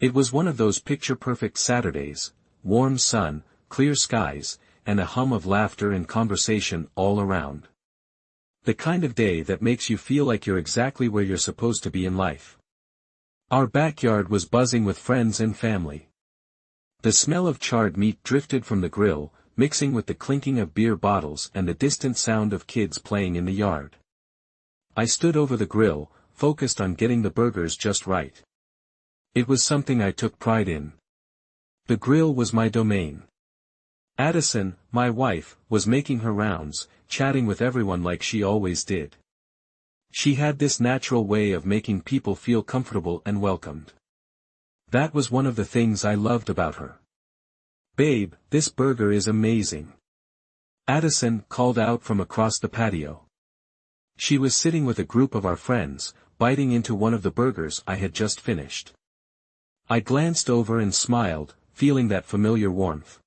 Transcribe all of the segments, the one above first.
It was one of those picture-perfect Saturdays, warm sun, clear skies, and a hum of laughter and conversation all around. The kind of day that makes you feel like you're exactly where you're supposed to be in life. Our backyard was buzzing with friends and family. The smell of charred meat drifted from the grill, mixing with the clinking of beer bottles and the distant sound of kids playing in the yard. I stood over the grill, focused on getting the burgers just right. It was something I took pride in. The grill was my domain. Addison, my wife, was making her rounds, chatting with everyone like she always did. She had this natural way of making people feel comfortable and welcomed. That was one of the things I loved about her. "Babe, this burger is amazing," Addison called out from across the patio. She was sitting with a group of our friends, biting into one of the burgers I had just finished. I glanced over and smiled, feeling that familiar warmth.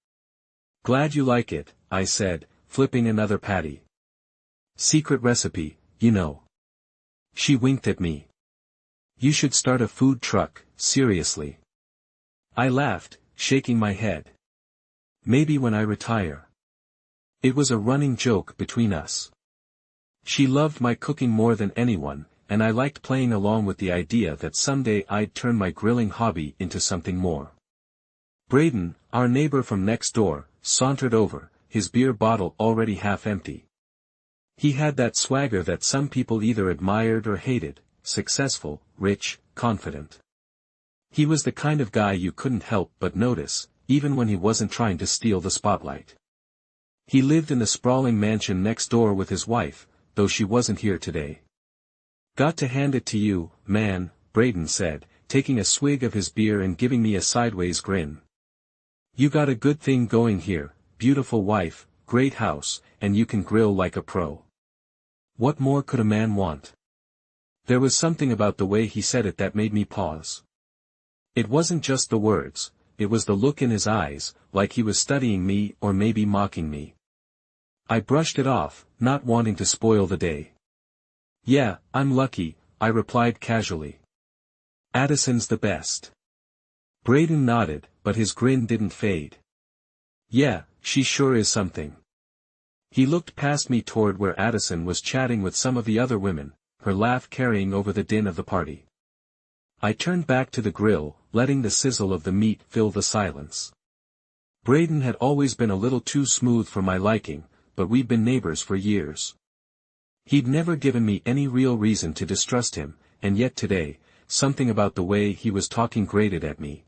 "Glad you like it," I said, flipping another patty. "Secret recipe, you know." She winked at me. "You should start a food truck, seriously." I laughed, shaking my head. "Maybe when I retire." It was a running joke between us. She loved my cooking more than anyone, and I liked playing along with the idea that someday I'd turn my grilling hobby into something more. Braden, our neighbor from next door, sauntered over, his beer bottle already half empty. He had that swagger that some people either admired or hated, successful, rich, confident. He was the kind of guy you couldn't help but notice, even when he wasn't trying to steal the spotlight. He lived in the sprawling mansion next door with his wife, though she wasn't here today. "Got to hand it to you, man," Braden said, taking a swig of his beer and giving me a sideways grin. "You got a good thing going here, beautiful wife, great house, and you can grill like a pro. What more could a man want?" There was something about the way he said it that made me pause. It wasn't just the words, it was the look in his eyes, like he was studying me or maybe mocking me. I brushed it off, not wanting to spoil the day. "Yeah, I'm lucky," I replied casually. "Addison's the best." Braden nodded, but his grin didn't fade. "Yeah, she sure is something." He looked past me toward where Addison was chatting with some of the other women, her laugh carrying over the din of the party. I turned back to the grill, letting the sizzle of the meat fill the silence. Braden had always been a little too smooth for my liking, but we'd been neighbors for years. He'd never given me any real reason to distrust him, and yet today, something about the way he was talking grated at me.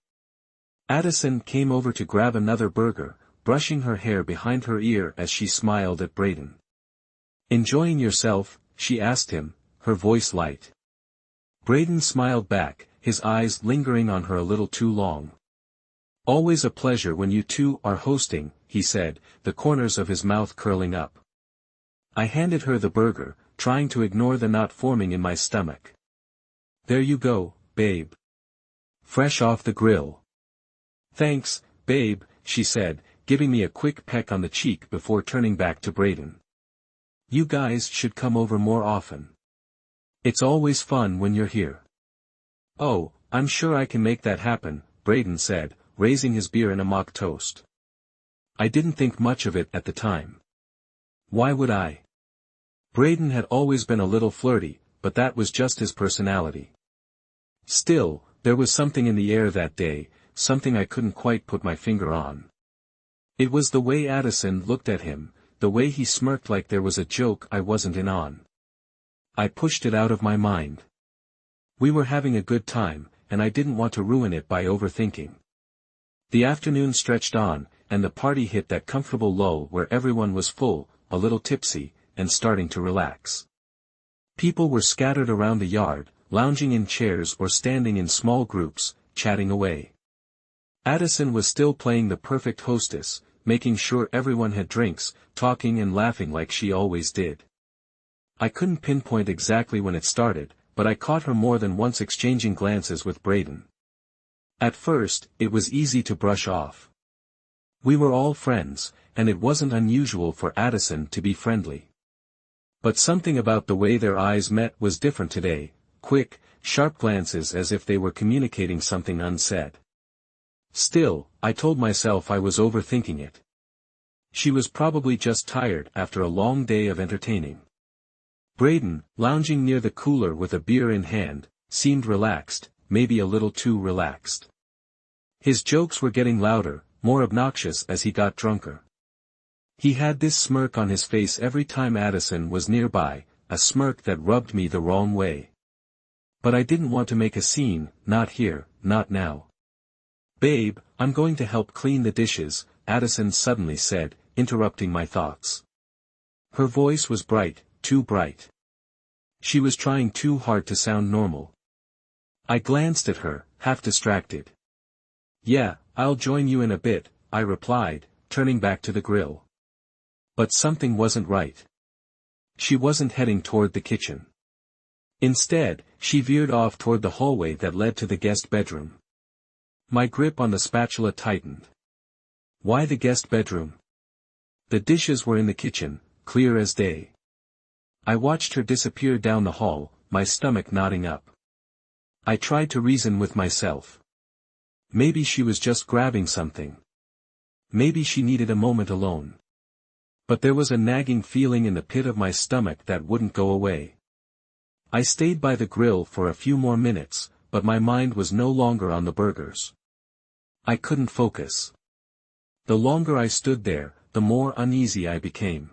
Addison came over to grab another burger, brushing her hair behind her ear as she smiled at Braden. "Enjoying yourself?" she asked him, her voice light. Braden smiled back, his eyes lingering on her a little too long. "Always a pleasure when you two are hosting," he said, the corners of his mouth curling up. I handed her the burger, trying to ignore the knot forming in my stomach. "There you go, babe. Fresh off the grill." "Thanks, babe," she said, giving me a quick peck on the cheek before turning back to Braden. "You guys should come over more often. It's always fun when you're here." "Oh, I'm sure I can make that happen," Braden said, raising his beer in a mock toast. I didn't think much of it at the time. Why would I? Braden had always been a little flirty, but that was just his personality. Still, there was something in the air that day, something I couldn't quite put my finger on. It was the way Addison looked at him, the way he smirked like there was a joke I wasn't in on. I pushed it out of my mind. We were having a good time, and I didn't want to ruin it by overthinking. The afternoon stretched on, and the party hit that comfortable lull where everyone was full, a little tipsy, and starting to relax. People were scattered around the yard, lounging in chairs or standing in small groups, chatting away. Addison was still playing the perfect hostess, making sure everyone had drinks, talking and laughing like she always did. I couldn't pinpoint exactly when it started, but I caught her more than once exchanging glances with Braden. At first, it was easy to brush off. We were all friends, and it wasn't unusual for Addison to be friendly. But something about the way their eyes met was different today, quick, sharp glances as if they were communicating something unsaid. Still, I told myself I was overthinking it. She was probably just tired after a long day of entertaining. Braden, lounging near the cooler with a beer in hand, seemed relaxed, maybe a little too relaxed. His jokes were getting louder, more obnoxious as he got drunker. He had this smirk on his face every time Addison was nearby, a smirk that rubbed me the wrong way. But I didn't want to make a scene, not here, not now. "Babe, I'm going to help clean the dishes," Addison suddenly said, interrupting my thoughts. Her voice was bright, too bright. She was trying too hard to sound normal. I glanced at her, half distracted. "Yeah, I'll join you in a bit," I replied, turning back to the grill. But something wasn't right. She wasn't heading toward the kitchen. Instead, she veered off toward the hallway that led to the guest bedroom. My grip on the spatula tightened. Why the guest bedroom? The dishes were in the kitchen, clear as day. I watched her disappear down the hall, my stomach knotting up. I tried to reason with myself. Maybe she was just grabbing something. Maybe she needed a moment alone. But there was a nagging feeling in the pit of my stomach that wouldn't go away. I stayed by the grill for a few more minutes, but my mind was no longer on the burgers. I couldn't focus. The longer I stood there, the more uneasy I became.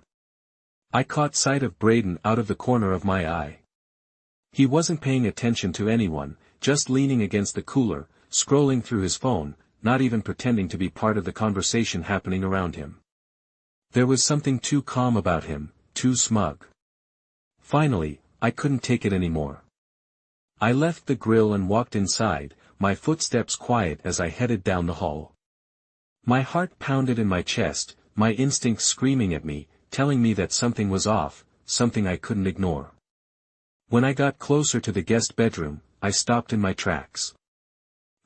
I caught sight of Braden out of the corner of my eye. He wasn't paying attention to anyone, just leaning against the cooler, scrolling through his phone, not even pretending to be part of the conversation happening around him. There was something too calm about him, too smug. Finally, I couldn't take it anymore. I left the grill and walked inside, my footsteps quiet as I headed down the hall. My heart pounded in my chest, my instincts screaming at me, telling me that something was off, something I couldn't ignore. When I got closer to the guest bedroom, I stopped in my tracks.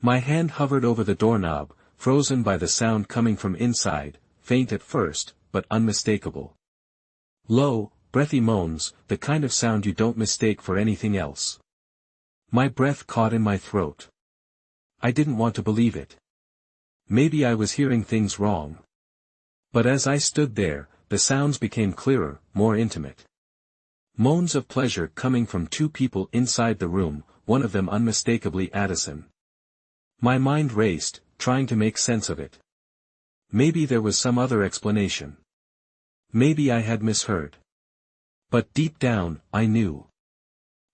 My hand hovered over the doorknob, frozen by the sound coming from inside, faint at first, but unmistakable. Low, breathy moans, the kind of sound you don't mistake for anything else. My breath caught in my throat. I didn't want to believe it. Maybe I was hearing things wrong. But as I stood there, the sounds became clearer, more intimate. Moans of pleasure coming from two people inside the room, one of them unmistakably Addison. My mind raced, trying to make sense of it. Maybe there was some other explanation. Maybe I had misheard. But deep down, I knew.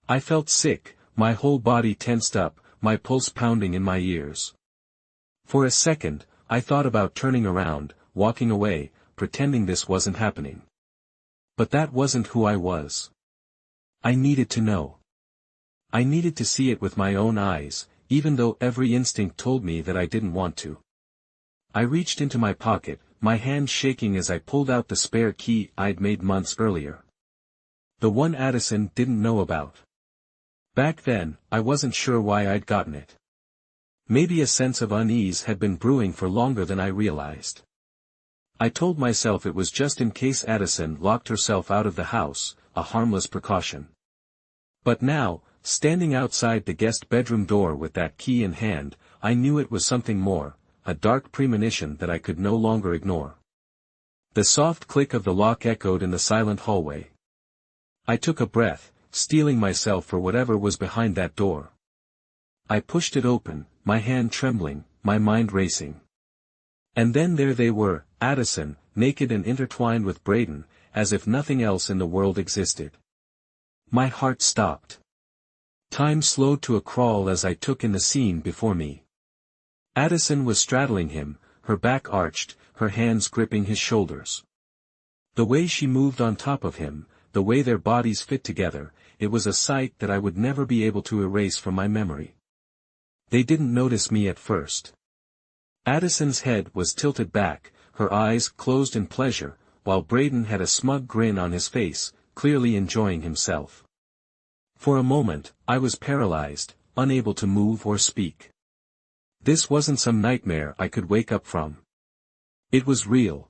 I felt sick, my whole body tensed up, my pulse pounding in my ears. For a second, I thought about turning around, walking away, pretending this wasn't happening. But that wasn't who I was. I needed to know. I needed to see it with my own eyes, even though every instinct told me that I didn't want to. I reached into my pocket, my hand shaking as I pulled out the spare key I'd made months earlier. The one Addison didn't know about. Back then, I wasn't sure why I'd gotten it. Maybe a sense of unease had been brewing for longer than I realized. I told myself it was just in case Addison locked herself out of the house, a harmless precaution. But now, standing outside the guest bedroom door with that key in hand, I knew it was something more, a dark premonition that I could no longer ignore. The soft click of the lock echoed in the silent hallway. I took a breath, steeling myself for whatever was behind that door. I pushed it open, my hand trembling, my mind racing. And then there they were, Addison, naked and intertwined with Braden, as if nothing else in the world existed. My heart stopped. Time slowed to a crawl as I took in the scene before me. Addison was straddling him, her back arched, her hands gripping his shoulders. The way she moved on top of him, the way their bodies fit together, it was a sight that I would never be able to erase from my memory. They didn't notice me at first. Addison's head was tilted back, her eyes closed in pleasure, while Braden had a smug grin on his face, clearly enjoying himself. For a moment, I was paralyzed, unable to move or speak. This wasn't some nightmare I could wake up from. It was real.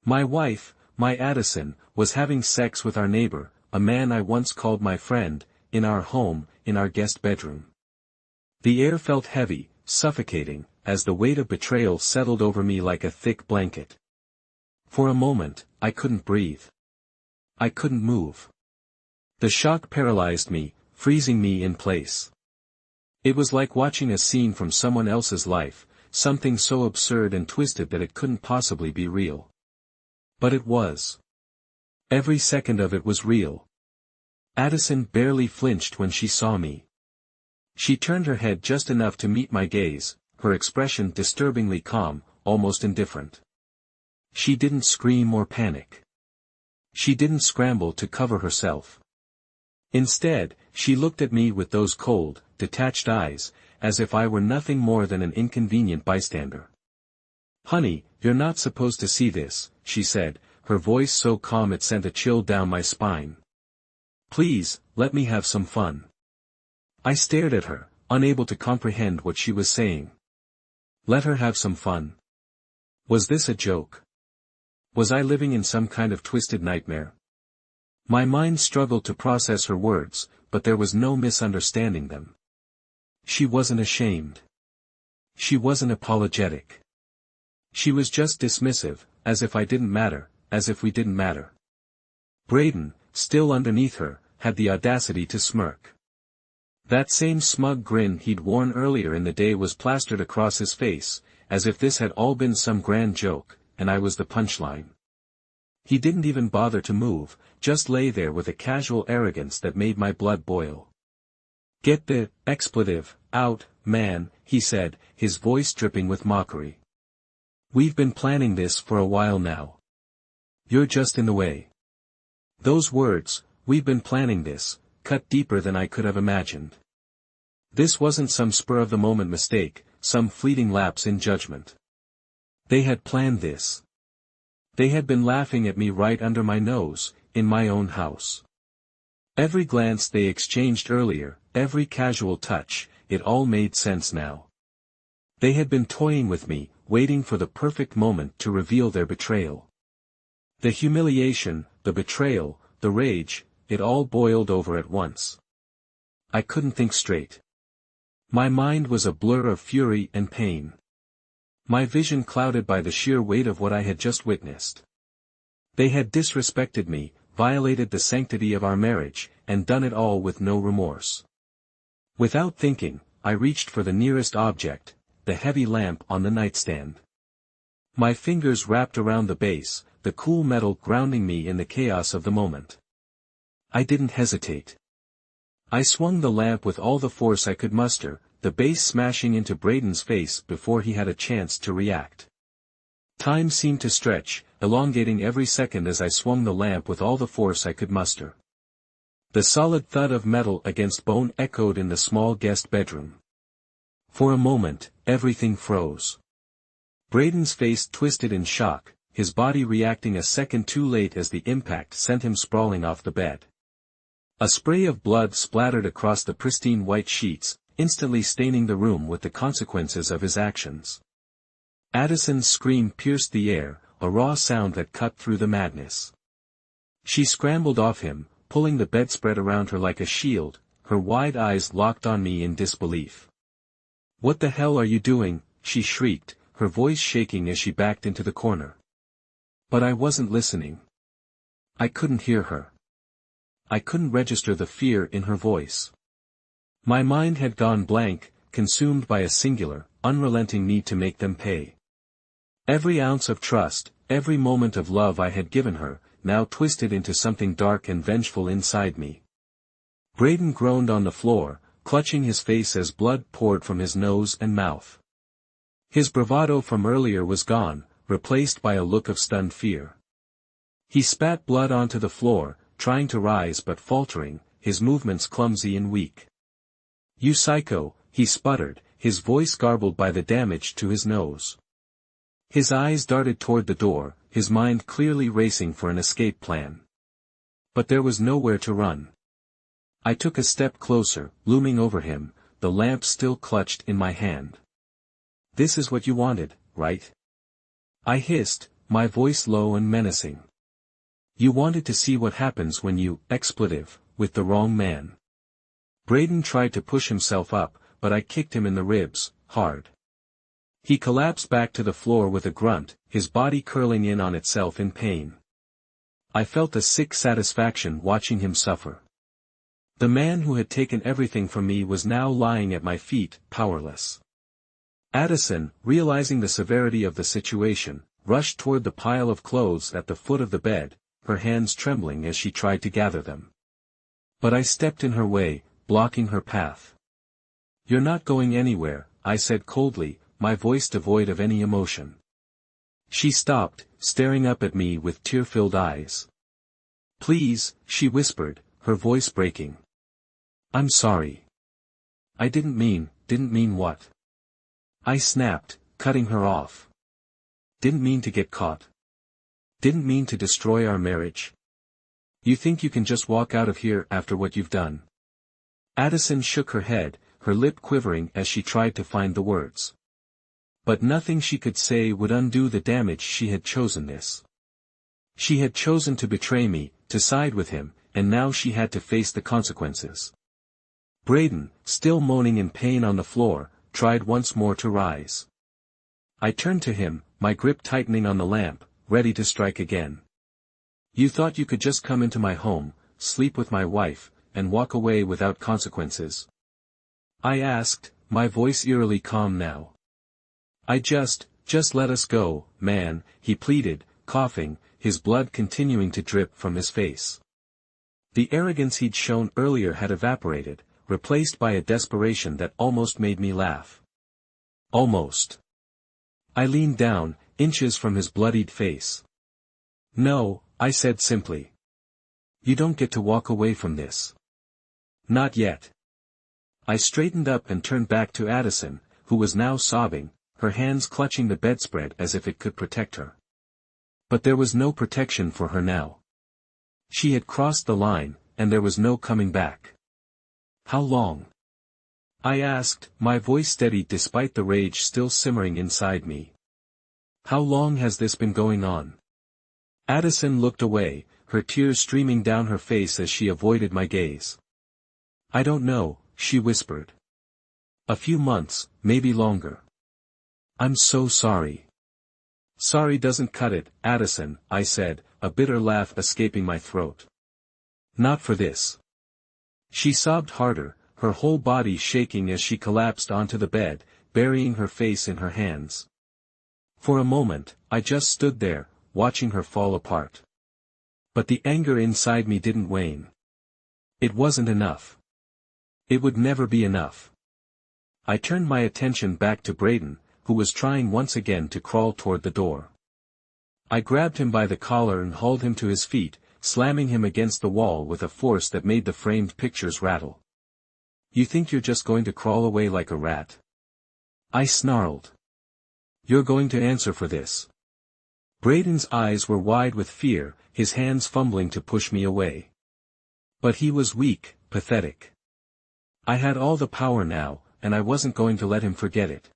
My wife, my Addison, was having sex with our neighbor, a man I once called my friend, in our home, in our guest bedroom. The air felt heavy, suffocating, as the weight of betrayal settled over me like a thick blanket. For a moment, I couldn't breathe. I couldn't move. The shock paralyzed me, freezing me in place. It was like watching a scene from someone else's life, something so absurd and twisted that it couldn't possibly be real. But it was. Every second of it was real. Addison barely flinched when she saw me. She turned her head just enough to meet my gaze, her expression disturbingly calm, almost indifferent. She didn't scream or panic. She didn't scramble to cover herself. Instead, she looked at me with those cold, detached eyes, as if I were nothing more than an inconvenient bystander. "Honey, you're not supposed to see this," she said, her voice so calm it sent a chill down my spine. "Please, let me have some fun." I stared at her, unable to comprehend what she was saying. Let her have some fun. Was this a joke? Was I living in some kind of twisted nightmare? My mind struggled to process her words, but there was no misunderstanding them. She wasn't ashamed. She wasn't apologetic. She was just dismissive, as if I didn't matter, as if we didn't matter. Braden, still underneath her, had the audacity to smirk. That same smug grin he'd worn earlier in the day was plastered across his face, as if this had all been some grand joke, and I was the punchline. He didn't even bother to move, just lay there with a casual arrogance that made my blood boil. "Get the expletive out, man," he said, his voice dripping with mockery. "We've been planning this for a while now. You're just in the way." Those words, "we've been planning this," cut deeper than I could have imagined. This wasn't some spur-of-the-moment mistake, some fleeting lapse in judgment. They had planned this. They had been laughing at me right under my nose, in my own house. Every glance they exchanged earlier, every casual touch, it all made sense now. They had been toying with me, waiting for the perfect moment to reveal their betrayal. The humiliation, the betrayal, the rage, it all boiled over at once. I couldn't think straight. My mind was a blur of fury and pain. My vision clouded by the sheer weight of what I had just witnessed. They had disrespected me, violated the sanctity of our marriage, and done it all with no remorse. Without thinking, I reached for the nearest object, the heavy lamp on the nightstand. My fingers wrapped around the base, the cool metal grounding me in the chaos of the moment. I didn't hesitate. I swung the lamp with all the force I could muster, the base smashing into Braden's face before he had a chance to react. Time seemed to stretch, elongating every second as I swung the lamp with all the force I could muster. The solid thud of metal against bone echoed in the small guest bedroom. For a moment, everything froze. Braden's face twisted in shock, his body reacting a second too late as the impact sent him sprawling off the bed. A spray of blood splattered across the pristine white sheets, instantly staining the room with the consequences of his actions. Addison's scream pierced the air, a raw sound that cut through the madness. She scrambled off him, pulling the bedspread around her like a shield, her wide eyes locked on me in disbelief. "What the hell are you doing?" she shrieked, her voice shaking as she backed into the corner. But I wasn't listening. I couldn't hear her. I couldn't register the fear in her voice. My mind had gone blank, consumed by a singular, unrelenting need to make them pay. Every ounce of trust, every moment of love I had given her, now twisted into something dark and vengeful inside me. Braden groaned on the floor, clutching his face as blood poured from his nose and mouth. His bravado from earlier was gone, replaced by a look of stunned fear. He spat blood onto the floor, trying to rise but faltering, his movements clumsy and weak. "You psycho," he sputtered, his voice garbled by the damage to his nose. His eyes darted toward the door, his mind clearly racing for an escape plan. But there was nowhere to run. I took a step closer, looming over him, the lamp still clutched in my hand. "This is what you wanted, right?" I hissed, my voice low and menacing. "You wanted to see what happens when you, expletive, with the wrong man. Braden tried to push himself up, but I kicked him in the ribs, hard. He collapsed back to the floor with a grunt, his body curling in on itself in pain. I felt a sick satisfaction watching him suffer. The man who had taken everything from me was now lying at my feet, powerless. Addison, realizing the severity of the situation, rushed toward the pile of clothes at the foot of the bed, her hands trembling as she tried to gather them. But I stepped in her way, blocking her path. "You're not going anywhere," I said coldly, my voice devoid of any emotion. She stopped, staring up at me with tear-filled eyes. "Please," she whispered, her voice breaking. "I'm sorry. I didn't mean what?" I snapped, cutting her off. "Didn't mean to get caught. Didn't mean to destroy our marriage. You think you can just walk out of here after what you've done?" Addison shook her head, her lip quivering as she tried to find the words. But nothing she could say would undo the damage she had chosen this. She had chosen to betray me, to side with him, and now she had to face the consequences. Braden, still moaning in pain on the floor, tried once more to rise. I turned to him, my grip tightening on the lamp, ready to strike again. "You thought you could just come into my home, sleep with my wife, and walk away without consequences?" I asked, my voice eerily calm now. Just let us go, man," he pleaded, coughing, his blood continuing to drip from his face. The arrogance he'd shown earlier had evaporated, replaced by a desperation that almost made me laugh. Almost. I leaned down, inches from his bloodied face. "No," I said simply. "You don't get to walk away from this. Not yet." I straightened up and turned back to Addison, who was now sobbing, her hands clutching the bedspread as if it could protect her. But there was no protection for her now. She had crossed the line, and there was no coming back. "How long?" I asked, my voice steady despite the rage still simmering inside me. "How long has this been going on?" Addison looked away, her tears streaming down her face as she avoided my gaze. "I don't know," she whispered. "A few months, maybe longer." "I'm so sorry." "Sorry doesn't cut it, Addison," I said, a bitter laugh escaping my throat. "Not for this." She sobbed harder, her whole body shaking as she collapsed onto the bed, burying her face in her hands. For a moment, I just stood there, watching her fall apart. But the anger inside me didn't wane. It wasn't enough. It would never be enough. I turned my attention back to Braden, who was trying once again to crawl toward the door. I grabbed him by the collar and hauled him to his feet, slamming him against the wall with a force that made the framed pictures rattle. "You think you're just going to crawl away like a rat?" I snarled. "You're going to answer for this." Braden's eyes were wide with fear, his hands fumbling to push me away. But he was weak, pathetic. I had all the power now, and I wasn't going to let him forget it.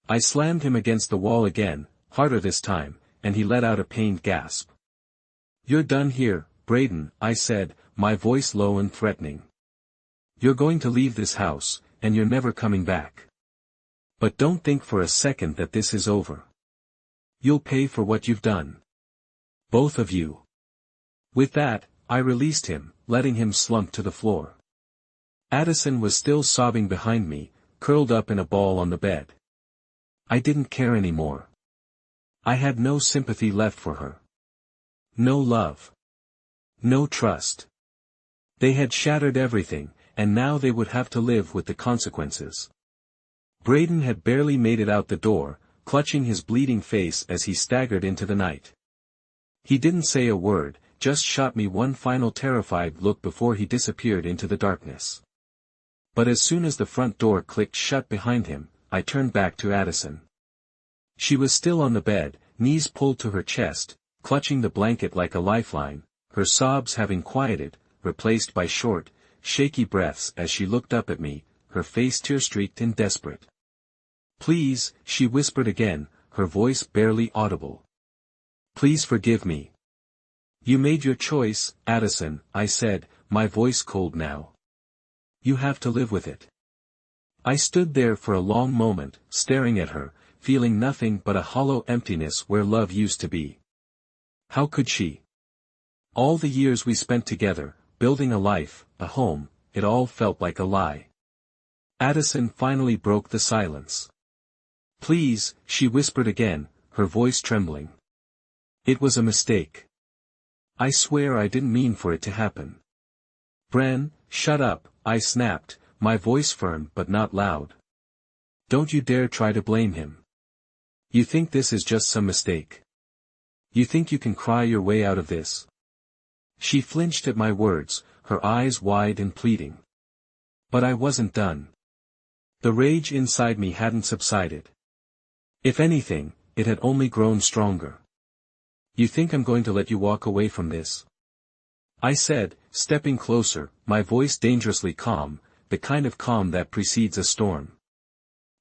I slammed him against the wall again, harder this time, and he let out a pained gasp. "You're done here, Braden," I said, my voice low and threatening. "You're going to leave this house, and you're never coming back. But don't think for a second that this is over. You'll pay for what you've done. Both of you." With that, I released him, letting him slump to the floor. Addison was still sobbing behind me, curled up in a ball on the bed. I didn't care anymore. I had no sympathy left for her. No love. No trust. They had shattered everything, and now they would have to live with the consequences. Braden had barely made it out the door, clutching his bleeding face as he staggered into the night. He didn't say a word, just shot me one final terrified look before he disappeared into the darkness. But as soon as the front door clicked shut behind him, I turned back to Addison. She was still on the bed, knees pulled to her chest, clutching the blanket like a lifeline, her sobs having quieted, replaced by short, shaky breaths as she looked up at me, her face tear-streaked and desperate. "Please," she whispered again, her voice barely audible. "Please forgive me." "You made your choice, Addison," I said, my voice cold now. You have to live with it. I stood there for a long moment, staring at her, feeling nothing but a hollow emptiness where love used to be. How could she? All the years we spent together, building a life, a home, it all felt like a lie. Addison finally broke the silence. Please, she whispered again, her voice trembling. It was a mistake. I swear I didn't mean for it to happen. Bren, shut up, I snapped, my voice firm but not loud. Don't you dare try to blame him. You think this is just some mistake? You think you can cry your way out of this? She flinched at my words, her eyes wide and pleading. But I wasn't done. The rage inside me hadn't subsided. If anything, it had only grown stronger. You think I'm going to let you walk away from this? I said, stepping closer, my voice dangerously calm, the kind of calm that precedes a storm.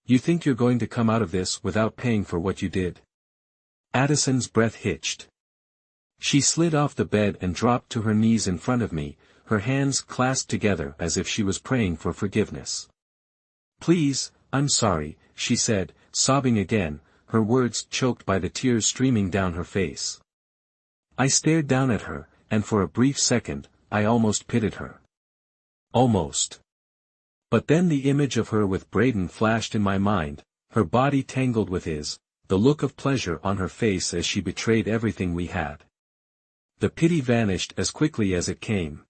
You think you're going to come out of this without paying for what you did? Addison's breath hitched. She slid off the bed and dropped to her knees in front of me, her hands clasped together as if she was praying for forgiveness. Please, I'm sorry, she said, sobbing again, her words choked by the tears streaming down her face. I stared down at her, and for a brief second, I almost pitied her. Almost. But then the image of her with Braden flashed in my mind, her body tangled with his, the look of pleasure on her face as she betrayed everything we had. The pity vanished as quickly as it came.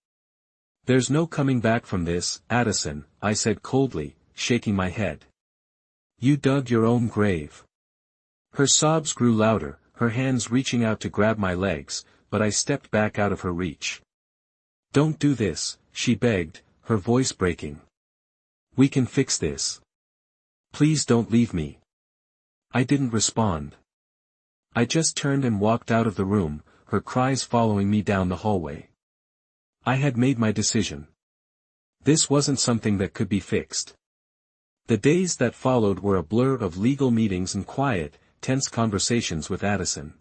There's no coming back from this, Addison, I said coldly, shaking my head. You dug your own grave. Her sobs grew louder, her hands reaching out to grab my legs, but I stepped back out of her reach. Don't do this, she begged, her voice breaking. We can fix this. Please don't leave me. I didn't respond. I just turned and walked out of the room, her cries following me down the hallway. I had made my decision. This wasn't something that could be fixed. The days that followed were a blur of legal meetings and quiet, tense conversations with Addison.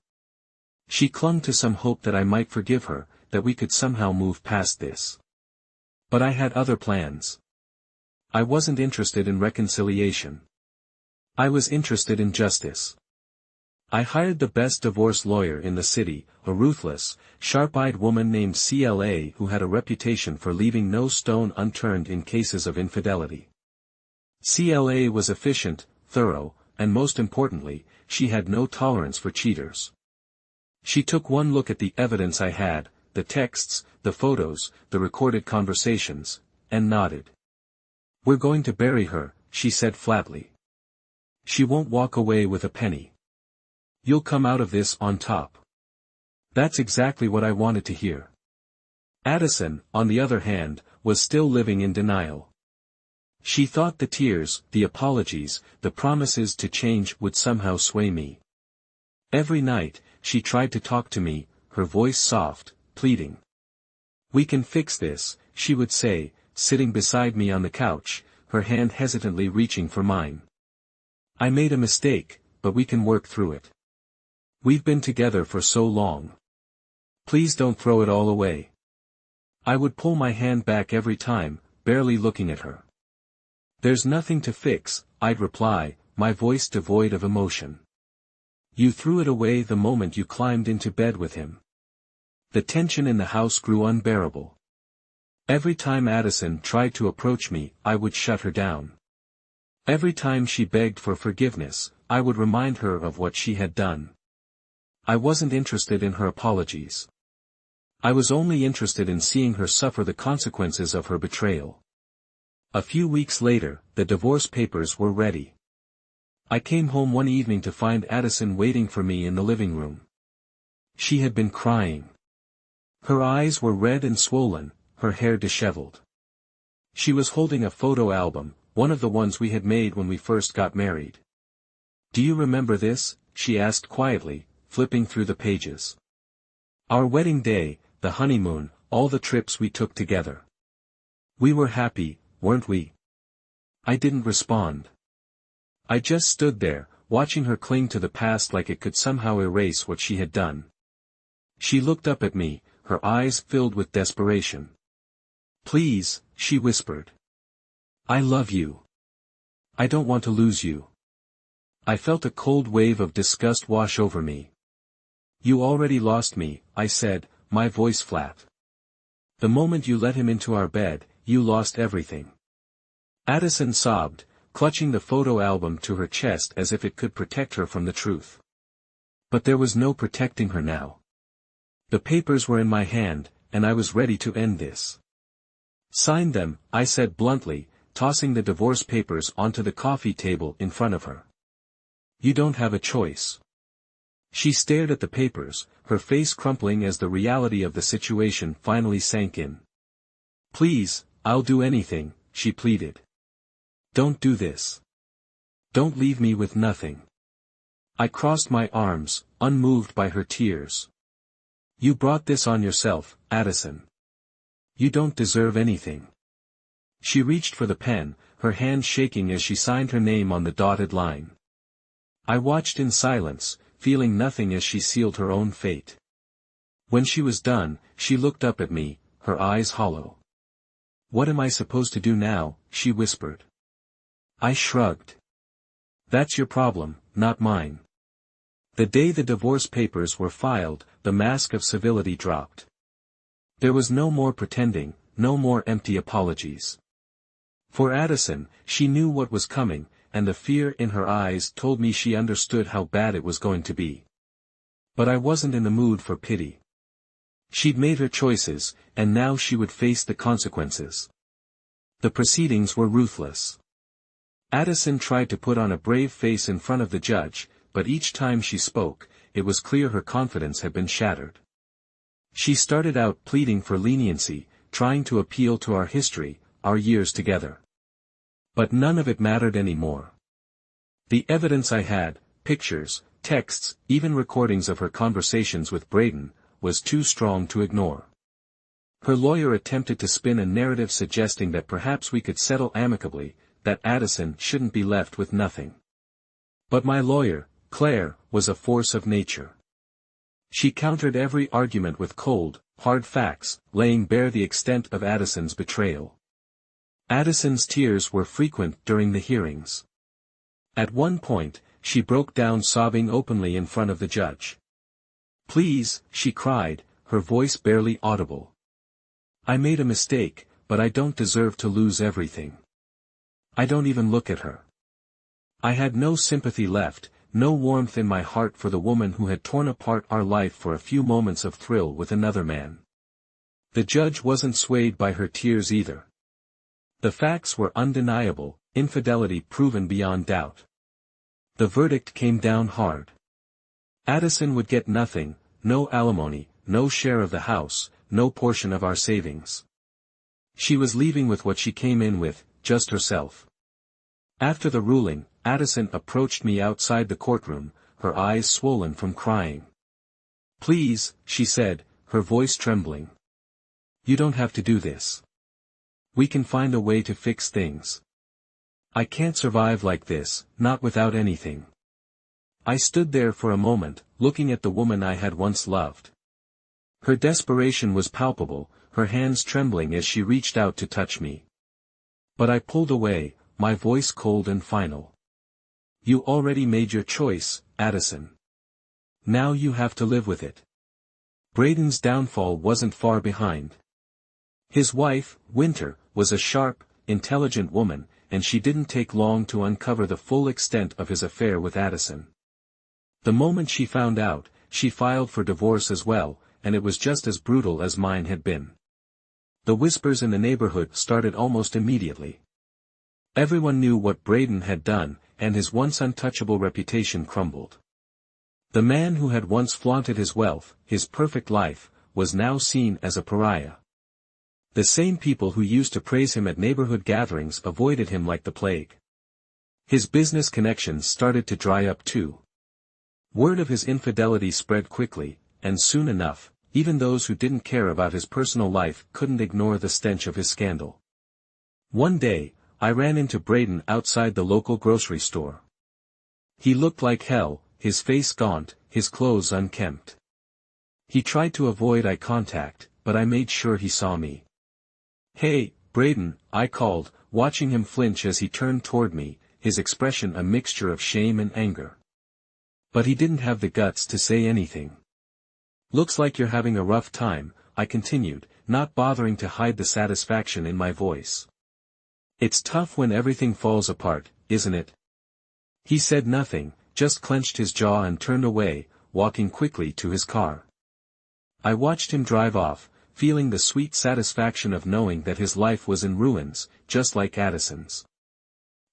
She clung to some hope that I might forgive her, that we could somehow move past this. But I had other plans. I wasn't interested in reconciliation. I was interested in justice. I hired the best divorce lawyer in the city, a ruthless, sharp-eyed woman named CLA who had a reputation for leaving no stone unturned in cases of infidelity. CLA was efficient, thorough, and most importantly, she had no tolerance for cheaters. She took one look at the evidence I had, the texts, the photos, the recorded conversations, and nodded. We're going to bury her, she said flatly. She won't walk away with a penny. You'll come out of this on top. That's exactly what I wanted to hear. Addison, on the other hand, was still living in denial. She thought the tears, the apologies, the promises to change would somehow sway me. Every night, she tried to talk to me, her voice soft, pleading. We can fix this, she would say, sitting beside me on the couch, her hand hesitantly reaching for mine. I made a mistake, but we can work through it. We've been together for so long. Please don't throw it all away. I would pull my hand back every time, barely looking at her. There's nothing to fix, I'd reply, my voice devoid of emotion. You threw it away the moment you climbed into bed with him. The tension in the house grew unbearable. Every time Addison tried to approach me, I would shut her down. Every time she begged for forgiveness, I would remind her of what she had done. I wasn't interested in her apologies. I was only interested in seeing her suffer the consequences of her betrayal. A few weeks later, the divorce papers were ready. I came home one evening to find Addison waiting for me in the living room. She had been crying. Her eyes were red and swollen, her hair disheveled. She was holding a photo album, one of the ones we had made when we first got married. Do you remember this? She asked quietly, flipping through the pages. Our wedding day, the honeymoon, all the trips we took together. We were happy, weren't we? I didn't respond. I just stood there, watching her cling to the past like it could somehow erase what she had done. She looked up at me, her eyes filled with desperation. Please, she whispered. I love you. I don't want to lose you. I felt a cold wave of disgust wash over me. You already lost me, I said, my voice flat. The moment you let him into our bed, you lost everything. Addison sobbed, clutching the photo album to her chest as if it could protect her from the truth. But there was no protecting her now. The papers were in my hand, and I was ready to end this. Sign them, I said bluntly, tossing the divorce papers onto the coffee table in front of her. You don't have a choice. She stared at the papers, her face crumpling as the reality of the situation finally sank in. Please, I'll do anything, she pleaded. Don't do this. Don't leave me with nothing. I crossed my arms, unmoved by her tears. You brought this on yourself, Addison. You don't deserve anything. She reached for the pen, her hand shaking as she signed her name on the dotted line. I watched in silence, feeling nothing as she sealed her own fate. When she was done, she looked up at me, her eyes hollow. What am I supposed to do now? She whispered. I shrugged. That's your problem, not mine. The day the divorce papers were filed, the mask of civility dropped. There was no more pretending, no more empty apologies. For Addison, she knew what was coming, and the fear in her eyes told me she understood how bad it was going to be. But I wasn't in the mood for pity. She'd made her choices, and now she would face the consequences. The proceedings were ruthless. Addison tried to put on a brave face in front of the judge, but each time she spoke, it was clear her confidence had been shattered. She started out pleading for leniency, trying to appeal to our history, our years together. But none of it mattered anymore. The evidence I had, pictures, texts, even recordings of her conversations with Braden, was too strong to ignore. Her lawyer attempted to spin a narrative suggesting that perhaps we could settle amicably, that Addison shouldn't be left with nothing. But my lawyer, Claire, was a force of nature. She countered every argument with cold, hard facts, laying bare the extent of Addison's betrayal. Addison's tears were frequent during the hearings. At one point, she broke down sobbing openly in front of the judge. Please, she cried, her voice barely audible. I made a mistake, but I don't deserve to lose everything. I don't even look at her. I had no sympathy left, no warmth in my heart for the woman who had torn apart our life for a few moments of thrill with another man. The judge wasn't swayed by her tears either. The facts were undeniable, infidelity proven beyond doubt. The verdict came down hard. Addison would get nothing, no alimony, no share of the house, no portion of our savings. She was leaving with what she came in with, just herself. After the ruling, Addison approached me outside the courtroom, her eyes swollen from crying. Please, she said, her voice trembling. You don't have to do this. We can find a way to fix things. I can't survive like this, not without anything. I stood there for a moment, looking at the woman I had once loved. Her desperation was palpable, her hands trembling as she reached out to touch me. But I pulled away, my voice cold and final. You already made your choice, Addison. Now you have to live with it. Braden's downfall wasn't far behind. His wife, Winter, was a sharp, intelligent woman, and she didn't take long to uncover the full extent of his affair with Addison. The moment she found out, she filed for divorce as well, and it was just as brutal as mine had been. The whispers in the neighborhood started almost immediately. Everyone knew what Braden had done, and his once untouchable reputation crumbled. The man who had once flaunted his wealth, his perfect life, was now seen as a pariah. The same people who used to praise him at neighborhood gatherings avoided him like the plague. His business connections started to dry up too. Word of his infidelity spread quickly, and soon enough, even those who didn't care about his personal life couldn't ignore the stench of his scandal. One day, I ran into Braden outside the local grocery store. He looked like hell, his face gaunt, his clothes unkempt. He tried to avoid eye contact, but I made sure he saw me. Hey, Braden, I called, watching him flinch as he turned toward me, his expression a mixture of shame and anger. But he didn't have the guts to say anything. "Looks like you're having a rough time," I continued, not bothering to hide the satisfaction in my voice. "It's tough when everything falls apart, isn't it?" He said nothing, just clenched his jaw and turned away, walking quickly to his car. I watched him drive off, feeling the sweet satisfaction of knowing that his life was in ruins, just like Addison's.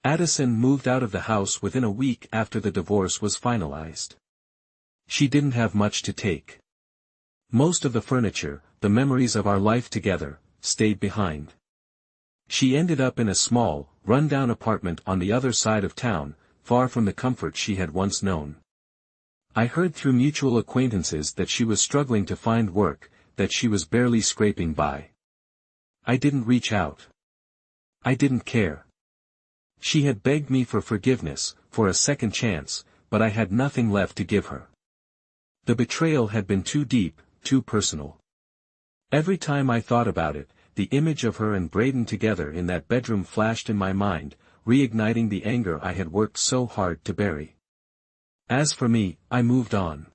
Addison moved out of the house within a week after the divorce was finalized. She didn't have much to take. Most of the furniture, the memories of our life together, stayed behind. She ended up in a small, run-down apartment on the other side of town, far from the comfort she had once known. I heard through mutual acquaintances that she was struggling to find work, that she was barely scraping by. I didn't reach out. I didn't care. She had begged me for forgiveness, for a second chance, but I had nothing left to give her. The betrayal had been too deep, too personal. Every time I thought about it, the image of her and Braden together in that bedroom flashed in my mind, reigniting the anger I had worked so hard to bury. As for me, I moved on.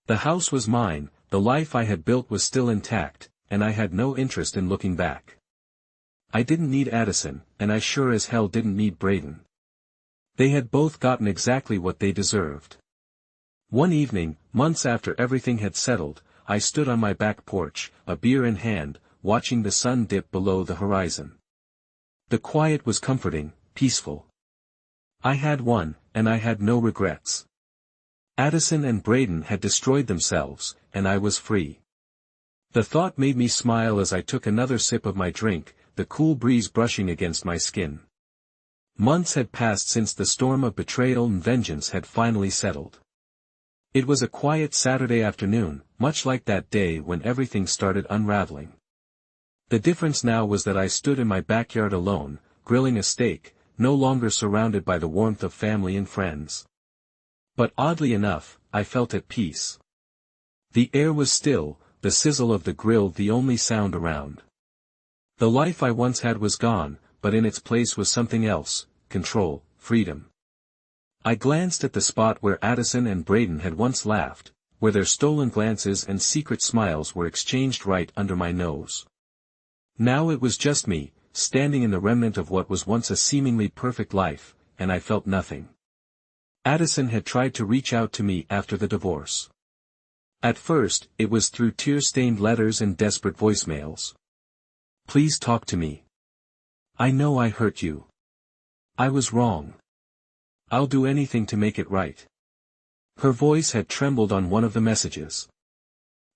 The house was mine, the life I had built was still intact, and I had no interest in looking back. I didn't need Addison, and I sure as hell didn't need Braden. They had both gotten exactly what they deserved. One evening, months after everything had settled, I stood on my back porch, a beer in hand, watching the sun dip below the horizon. The quiet was comforting, peaceful. I had won, and I had no regrets. Addison and Braden had destroyed themselves, and I was free. The thought made me smile as I took another sip of my drink, the cool breeze brushing against my skin. Months had passed since the storm of betrayal and vengeance had finally settled. It was a quiet Saturday afternoon, much like that day when everything started unraveling. The difference now was that I stood in my backyard alone, grilling a steak, no longer surrounded by the warmth of family and friends. But oddly enough, I felt at peace. The air was still, the sizzle of the grill the only sound around. The life I once had was gone, but in its place was something else, control, freedom. I glanced at the spot where Addison and Braden had once laughed, where their stolen glances and secret smiles were exchanged right under my nose. Now it was just me, standing in the remnant of what was once a seemingly perfect life, and I felt nothing. Addison had tried to reach out to me after the divorce. At first, it was through tear-stained letters and desperate voicemails. "Please talk to me. I know I hurt you. I was wrong. I'll do anything to make it right." Her voice had trembled on one of the messages.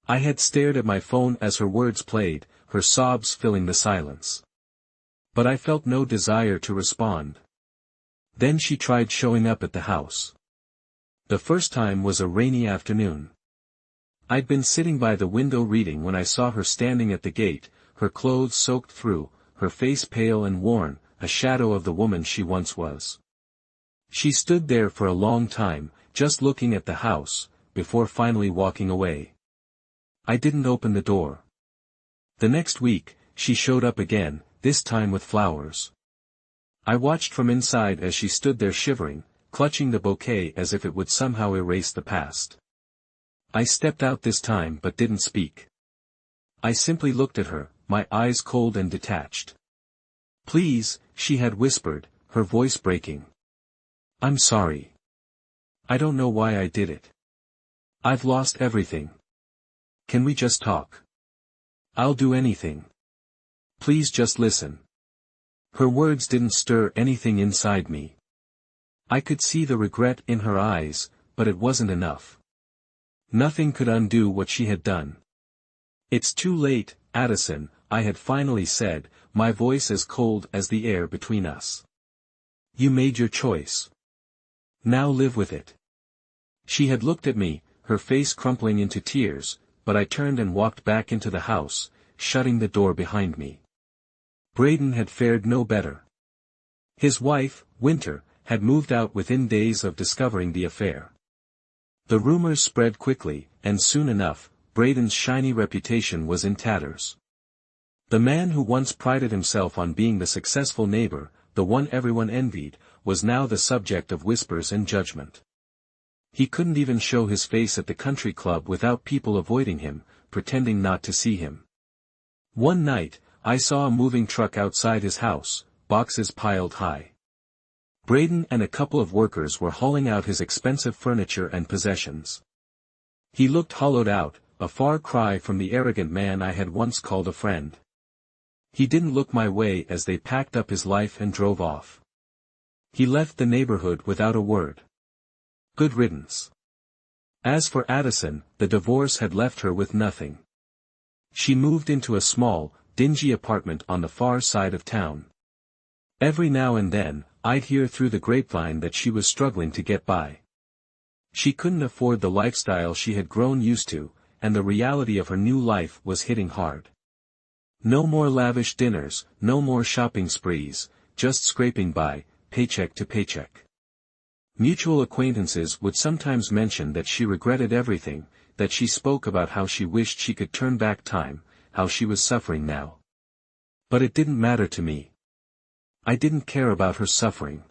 I had stared at my phone as her words played, her sobs filling the silence. But I felt no desire to respond. Then she tried showing up at the house. The first time was a rainy afternoon. I'd been sitting by the window reading when I saw her standing at the gate, her clothes soaked through, her face pale and worn, a shadow of the woman she once was. She stood there for a long time, just looking at the house, before finally walking away. I didn't open the door. The next week, she showed up again, this time with flowers. I watched from inside as she stood there shivering, clutching the bouquet as if it would somehow erase the past. I stepped out this time but didn't speak. I simply looked at her, my eyes cold and detached. "Please," she had whispered, her voice breaking. "I'm sorry. I don't know why I did it. I've lost everything. Can we just talk? I'll do anything. Please just listen." Her words didn't stir anything inside me. I could see the regret in her eyes, but it wasn't enough. Nothing could undo what she had done. "It's too late, Addison," I had finally said, my voice as cold as the air between us. "You made your choice. Now live with it." She had looked at me, her face crumpling into tears, but I turned and walked back into the house, shutting the door behind me. Braden had fared no better. His wife, Winter, had moved out within days of discovering the affair. The rumors spread quickly, and soon enough, Braden's shiny reputation was in tatters. The man who once prided himself on being the successful neighbor, the one everyone envied, was now the subject of whispers and judgment. He couldn't even show his face at the country club without people avoiding him, pretending not to see him. One night, I saw a moving truck outside his house, boxes piled high. Braden and a couple of workers were hauling out his expensive furniture and possessions. He looked hollowed out, a far cry from the arrogant man I had once called a friend. He didn't look my way as they packed up his life and drove off. He left the neighborhood without a word. Good riddance. As for Addison, the divorce had left her with nothing. She moved into a small, dingy apartment on the far side of town. Every now and then, I'd hear through the grapevine that she was struggling to get by. She couldn't afford the lifestyle she had grown used to, and the reality of her new life was hitting hard. No more lavish dinners, no more shopping sprees, just scraping by, paycheck to paycheck. Mutual acquaintances would sometimes mention that she regretted everything, that she spoke about how she wished she could turn back time, how she was suffering now. But it didn't matter to me. I didn't care about her suffering.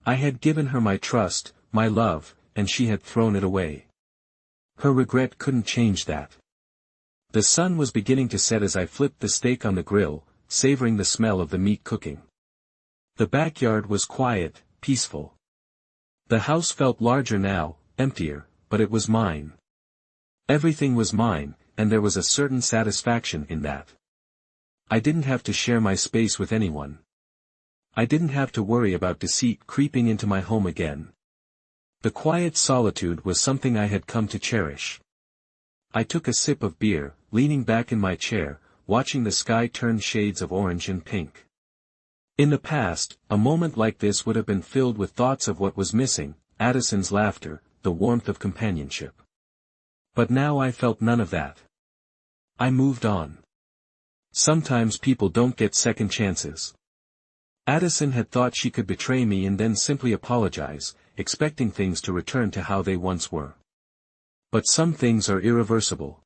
I had given her my trust, my love, and she had thrown it away. Her regret couldn't change that. The sun was beginning to set as I flipped the steak on the grill, savoring the smell of the meat cooking. The backyard was quiet, peaceful. The house felt larger now, emptier, but it was mine. Everything was mine, and there was a certain satisfaction in that. I didn't have to share my space with anyone. I didn't have to worry about deceit creeping into my home again. The quiet solitude was something I had come to cherish. I took a sip of beer, leaning back in my chair, watching the sky turn shades of orange and pink. In the past, a moment like this would have been filled with thoughts of what was missing, Addison's laughter, the warmth of companionship. But now I felt none of that. I moved on. Sometimes people don't get second chances. Addison had thought she could betray me and then simply apologize, expecting things to return to how they once were. But some things are irreversible.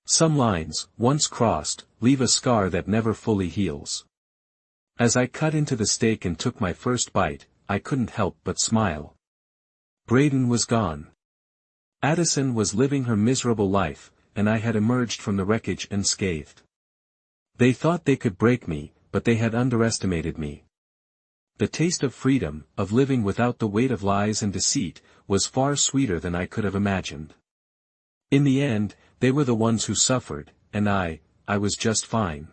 Some lines, once crossed, leave a scar that never fully heals. As I cut into the steak and took my first bite, I couldn't help but smile. Braden was gone. Addison was living her miserable life, and I had emerged from the wreckage unscathed. They thought they could break me, but they had underestimated me. The taste of freedom, of living without the weight of lies and deceit, was far sweeter than I could have imagined. In the end, they were the ones who suffered, and I was just fine.